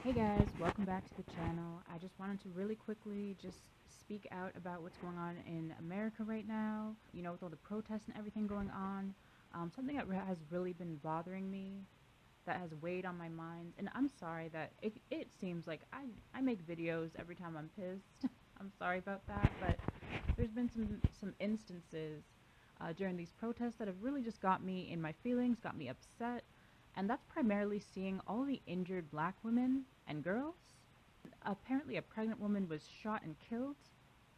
Hey guys, welcome back to the channel. I just wanted to really quickly just speak out about what's going on in America right now, with all the protests and everything going on. Something that has really been bothering me, that has weighed on my mind, and I'm sorry that it seems like I make videos every time I'm pissed. I'm sorry about that, but there's been some instances during these protests that have really just got me in my feelings, got me upset, and that's primarily seeing all the injured black women and girls. Apparently, a pregnant woman was shot and killed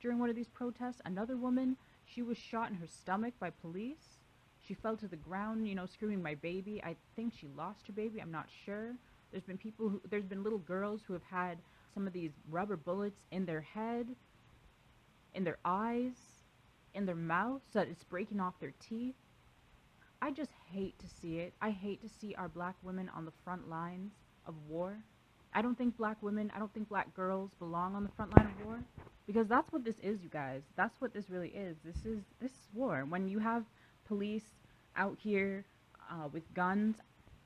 during one of these protests. Another woman, she was shot in her stomach by police. She fell to the ground, screaming, "My baby." I think she lost her baby. I'm not sure. There's been little girls who have had some of these rubber bullets in their head, in their eyes, in their mouth, so that it's breaking off their teeth. I just hate to see it. I hate to see our black women on the front lines of war. I don't think black girls belong on the front line of war, because that's what this is, you guys. That's what this really is. This is war. When you have police out here with guns,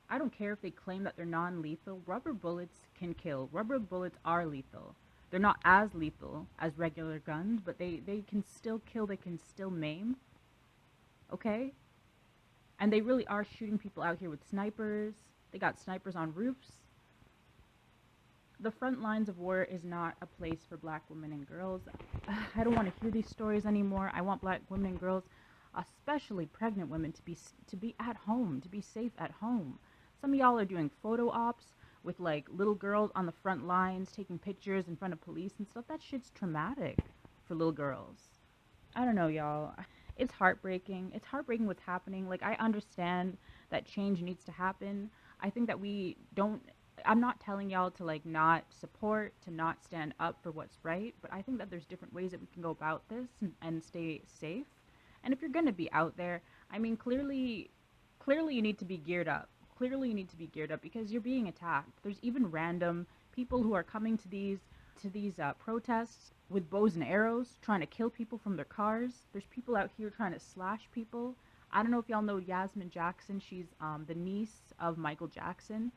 I don't care if they claim that they're non-lethal. Rubber bullets can kill. Rubber bullets are lethal. They're not as lethal as regular guns, but they can still kill. They can still maim. Okay? And they really are shooting people out here with snipers. They got snipers on roofs. The front lines of war is not a place for black women and girls. I don't want to hear these stories anymore. I want black women and girls, especially pregnant women, to be at home, to be safe at home. Some of y'all are doing photo ops with like little girls on the front lines taking pictures in front of police and stuff. That shit's traumatic for little girls. I don't know, y'all. It's heartbreaking. It's heartbreaking what's happening. Like, I understand that change needs to happen. I think that we don't. I'm not telling y'all to, like, not support, to not stand up for what's right, but I think that there's different ways that we can go about this and stay safe. And if you're gonna be out there, I mean, clearly you need to be geared up. Clearly you need to be geared up because you're being attacked. There's even random people who are coming to these protests with bows and arrows, trying to kill people from their cars. There's people out here trying to slash people. I don't know if y'all know Yasmin Jackson. She's the niece of Michael Jackson.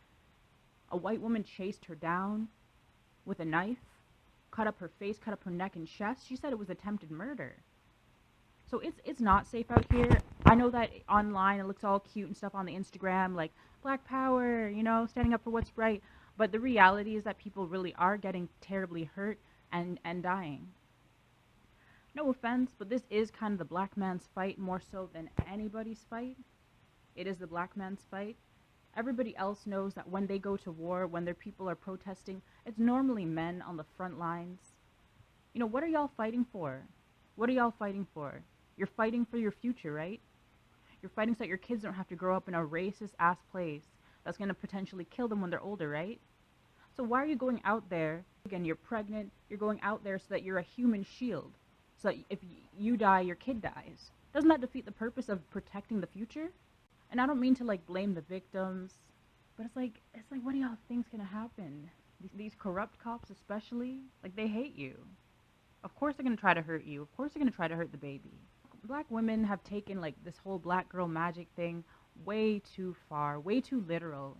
A white woman chased her down with a knife, cut up her face, cut up her neck and chest. She said it was attempted murder. So it's not safe out here. I know that online it looks all cute and stuff on the Instagram, like Black Power, standing up for what's right. But the reality is that people really are getting terribly hurt and dying. No offense, but this is kind of the black man's fight more so than anybody's fight. It is the black man's fight. Everybody else knows that when they go to war, when their people are protesting, it's normally men on the front lines. What are y'all fighting for? What are y'all fighting for? You're fighting for your future, right? You're fighting so that your kids don't have to grow up in a racist ass place that's going to potentially kill them when they're older, right? So why are you going out there? Again, you're pregnant. You're going out there so that you're a human shield. So that if you die, your kid dies. Doesn't that defeat the purpose of protecting the future? And I don't mean to like blame the victims, but it's like what do y'all think's gonna happen? These corrupt cops, especially, like they hate you. Of course they're gonna try to hurt you. Of course they're gonna try to hurt the baby. Black women have taken like this whole black girl magic thing way too far, way too literal.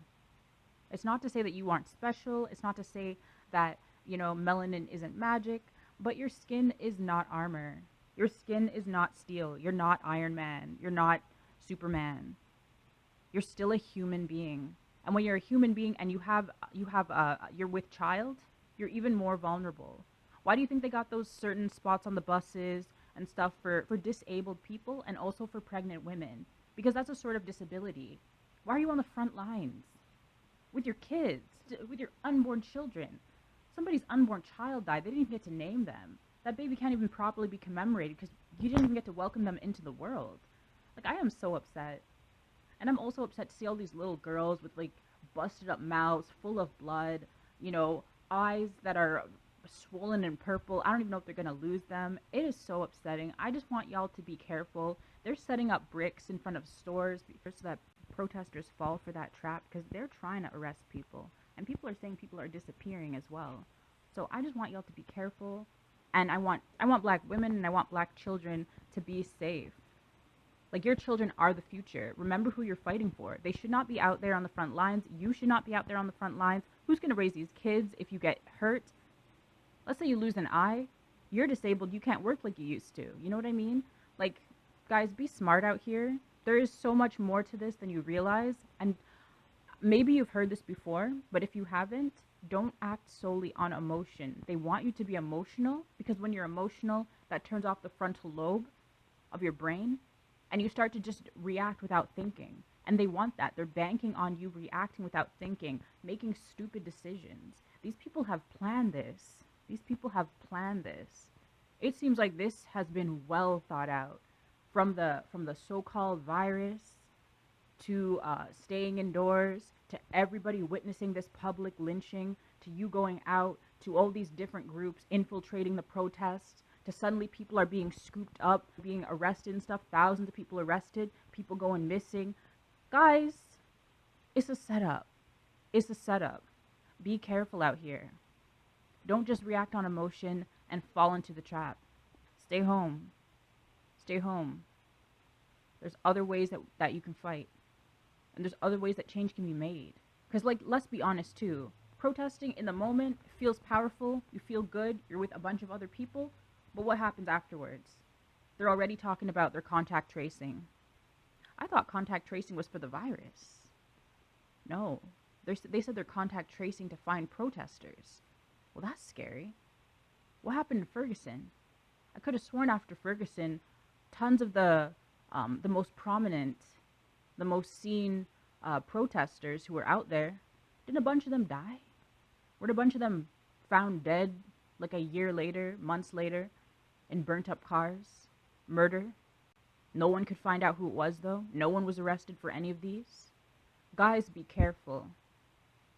It's not to say that you aren't special. It's not to say that, melanin isn't magic, but your skin is not armor. Your skin is not steel. You're not Iron Man. You're not Superman. You're still a human being. And when you're a human being and you're with child, you're even more vulnerable. Why do you think they got those certain spots on the buses and stuff for disabled people and also for pregnant women? Because that's a sort of disability. Why are you on the front lines? With your kids, with your unborn children. Somebody's unborn child died. They didn't even get to name them. That baby can't even properly be commemorated because you didn't even get to welcome them into the world. Like, I am so upset. And I'm also upset to see all these little girls with, like, busted up mouths, full of blood, eyes that are swollen and purple. I don't even know if they're going to lose them. It is so upsetting. I just want y'all to be careful. They're setting up bricks in front of stores so that protesters fall for that trap because they're trying to arrest people. And people are saying people are disappearing as well. So I just want y'all to be careful. And I want black women and I want black children to be safe. Like, your children are the future. Remember who you're fighting for. They should not be out there on the front lines. You should not be out there on the front lines Who's going to raise these kids if you get hurt? Let's say you lose an eye, you're disabled, you can't work like you used to. You know what I mean? Like, guys, be smart out here. There is so much more to this than you realize. And maybe you've heard this before, but if you haven't, don't act solely on emotion. They want you to be emotional because when you're emotional, that turns off the frontal lobe of your brain and you start to just react without thinking. And they want that. They're banking on you reacting without thinking, making stupid decisions. These people have planned this. These people have planned this. It seems like this has been well thought out from the so-called virus to staying indoors, to everybody witnessing this public lynching, to you going out, to all these different groups infiltrating the protests, to suddenly people are being scooped up, being arrested and stuff, thousands of people arrested, people going missing. Guys, it's a setup. It's a setup. Be careful out here. Don't just react on emotion and fall into the trap. Stay home. Stay home. There's other ways that you can fight. And there's other ways that change can be made. Because, like, let's be honest, too. Protesting in the moment feels powerful. You feel good. You're with a bunch of other people. But what happens afterwards? They're already talking about their contact tracing. I thought contact tracing was for the virus. No. They said they're contact tracing to find protesters. Well, that's scary. What happened in Ferguson? I could have sworn after Ferguson, tons of the most prominent, the most seen protesters who were out there, didn't a bunch of them die? Were a bunch of them found dead like a year later, months later, in burnt up cars? Murder? No one could find out who it was, though. No one was arrested for any of these. Guys, be careful.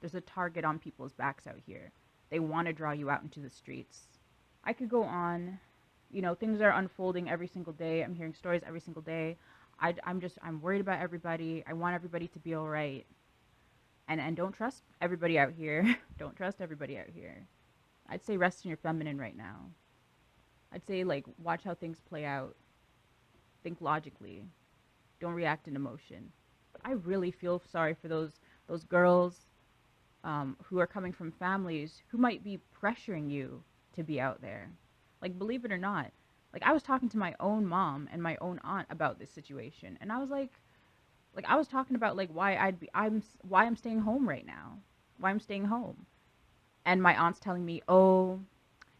There's a target on people's backs out here. They want to draw you out into the streets. I could go on. You know, things are unfolding every single day. I'm hearing stories every single day. I'm worried about everybody. I want everybody to be all right. And don't trust everybody out here. Don't trust everybody out here. I'd say rest in your feminine right now. I'd say, like, watch how things play out. Think logically. Don't react in emotion. But I really feel sorry for those girls who are coming from families who might be pressuring you to be out there. Like, believe it or not, like, I was talking to my own mom and my own aunt about this situation, and I was like I was talking about, like, why I'm staying home right now, why I'm staying home, and my aunt's telling me, oh,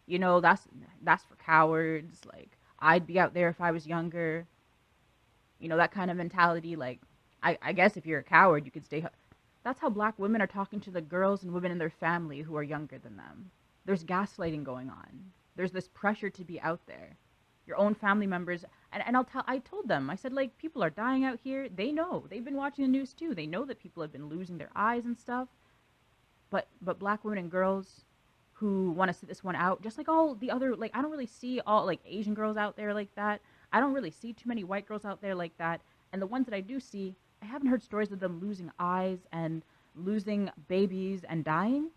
you know, that's for cowards. Like, I'd be out there if I was younger. You know, that kind of mentality. Like, I guess if you're a coward, you could stay. That's how black women are talking to the girls and women in their family who are younger than them. There's gaslighting going on. There's this pressure to be out there. Your own family members, and I told them, I said, like, people are dying out here. They know. They've been watching the news too. They know that people have been losing their eyes and stuff. But black women and girls who want to sit this one out, just like all the other, like, I don't really see all, like, Asian girls out there like that. I don't really see too many white girls out there like that. And the ones that I do see, I haven't heard stories of them losing eyes and losing babies and dying.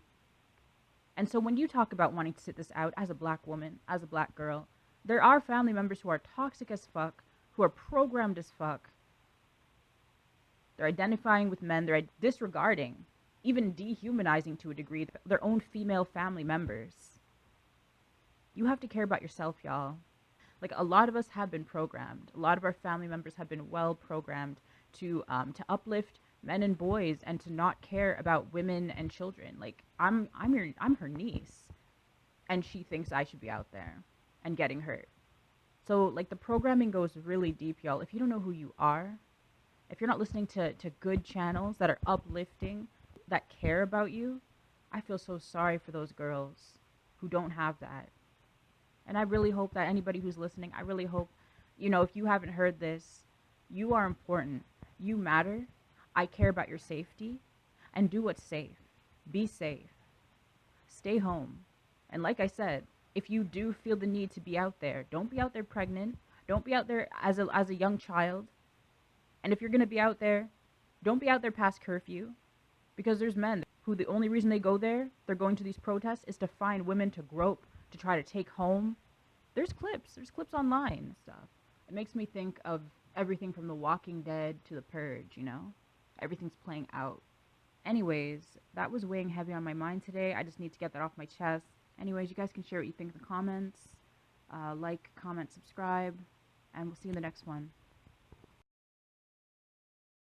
And so when you talk about wanting to sit this out as a black woman, as a black girl, there are family members who are toxic as fuck, who are programmed as fuck. They're identifying with men, they're disregarding, even dehumanizing to a degree, their own female family members. You have to care about yourself, y'all. Like, a lot of us have been programmed. A lot of our family members have been well programmed to uplift men and boys and to not care about women and children. Like, I'm her niece, and she thinks I should be out there and getting hurt. So, like, the programming goes really deep, y'all. If you don't know who you are, if you're not listening to good channels that are uplifting, that care about you, I feel so sorry for those girls who don't have that. And I really hope that anybody who's listening, I really hope, you know, if you haven't heard this, you are important. You matter. I care about your safety. And do what's safe. Be safe. Stay home. And like I said, if you do feel the need to be out there, don't be out there pregnant. Don't be out there as a young child. And if you're going to be out there, don't be out there past curfew. Because there's men who the only reason they go there, they're going to these protests, is to find women to grope, to try to take home. There's clips online and stuff. It makes me think of everything from The Walking Dead to The Purge, you know? Everything's playing out. Anyways, that was weighing heavy on my mind today. I just need to get that off my chest. Anyways, you guys can share what you think in the comments. Like, comment, subscribe, and we'll see you in the next one.